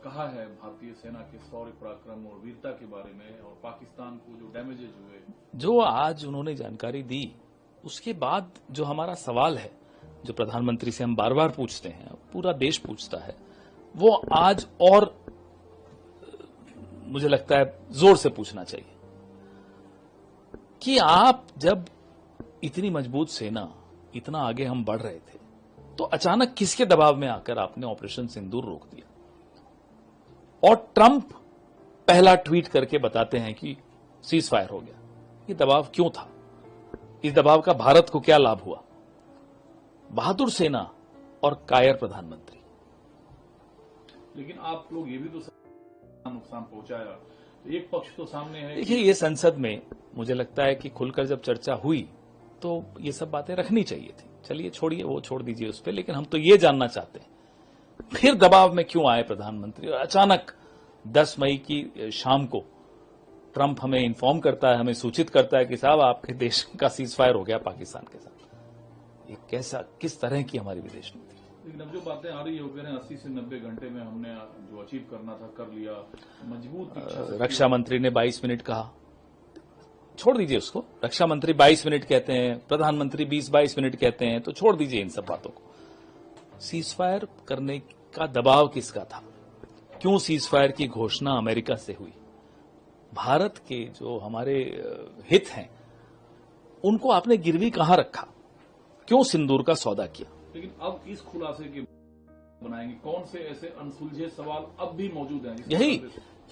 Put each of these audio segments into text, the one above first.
कहा है भारतीय सेना के शौर्य पराक्रम और वीरता के बारे में और पाकिस्तान को जो डैमेजेज हुए, जो आज उन्होंने जानकारी दी, उसके बाद जो हमारा सवाल है, जो प्रधानमंत्री से हम बार बार पूछते हैं, पूरा देश पूछता है, वो आज और मुझे लगता है जोर से पूछना चाहिए कि आप जब इतनी मजबूत सेना, इतना आगे हम बढ़ रहे थे, तो अचानक किसके दबाव में आकर आपने ऑपरेशन सिंदूर रोक दिया? और ट्रंप पहला ट्वीट करके बताते हैं कि सीज फायर हो गया। ये दबाव क्यों था? इस दबाव का भारत को क्या लाभ हुआ? बहादुर सेना और कायर प्रधानमंत्री। लेकिन आप लोग ये भी तो नुकसान पहुंचाया, तो एक पक्ष तो सामने है। देखिए, ये संसद में मुझे लगता है कि खुलकर जब चर्चा हुई तो ये सब बातें रखनी चाहिए थी। चलिए छोड़िए, वो छोड़ दीजिए उस पर, लेकिन हम तो ये जानना चाहते हैं फिर दबाव में क्यों आए प्रधानमंत्री? और अचानक 10 मई की शाम को ट्रंप हमें इन्फॉर्म करता है, हमें सूचित करता है कि साहब आपके देश का सीज फायर हो गया पाकिस्तान के साथ। ये कैसा, किस तरह की हमारी विदेश नीति? लेकिन अब जो बातें आ रही हो गए 80 से 90 घंटे में हमने जो अचीव करना था कर लिया, मजबूत। रक्षा मंत्री ने 22 मिनट कहा, छोड़ दीजिए उसको। रक्षा मंत्री 22 मिनट कहते हैं, प्रधानमंत्री 20-22 मिनट कहते हैं, तो छोड़ दीजिए इन सब बातों को। सीज फायर करने का दबाव किसका था? क्यों सीज फायर की घोषणा अमेरिका से हुई? भारत के जो हमारे हित हैं, उनको आपने गिरवी कहां रखा? क्यों सिंदूर का सौदा किया? लेकिन अब इस खुलासे के बनाएंगे कौन से ऐसे अनसुलझे सवाल अब भी मौजूद हैं? यही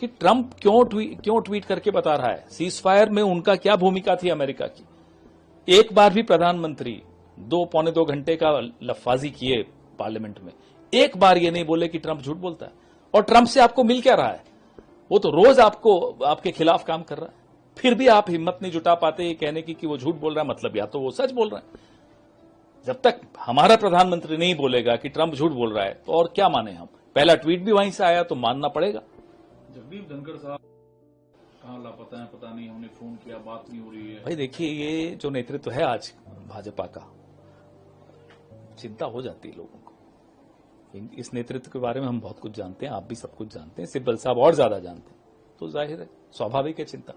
कि ट्रंप क्यों ट्वीट करके बता रहा है सीज फायर में उनका क्या भूमिका थी अमेरिका की? एक बार भी प्रधानमंत्री 2-पौने-2 घंटे का लफाजी किए पार्लियामेंट में, एक बार ये नहीं बोले कि ट्रंप झूठ बोलता है। और ट्रंप से आपको मिल क्या रहा है? वो तो रोज आपके खिलाफ काम कर रहा है, फिर भी आप हिम्मत नहीं जुटा पाते ये कहने की कि वो झूठ बोल रहा है। मतलब या तो वो सच बोल रहा है। जब तक हमारा प्रधानमंत्री नहीं बोलेगा कि ट्रंप झूठ बोल रहा है, तो और क्या माने हम? पहला ट्वीट भी वहीं से आया, तो मानना पड़ेगा। जगदीप धनखड़ साहब कहाँ लापता है पता नहीं, हमने फोन किया, बात नहीं हो रही है। भाई देखिए, ये जो नेतृत्व है आज भाजपा का, चिंता हो जाती है लोगों को। इस नेतृत्व के बारे में हम बहुत कुछ जानते हैं, आप भी सब कुछ जानते हैं, सिब्बल साहब और ज्यादा जानते हैं, तो जाहिर है स्वाभाविक है चिंता।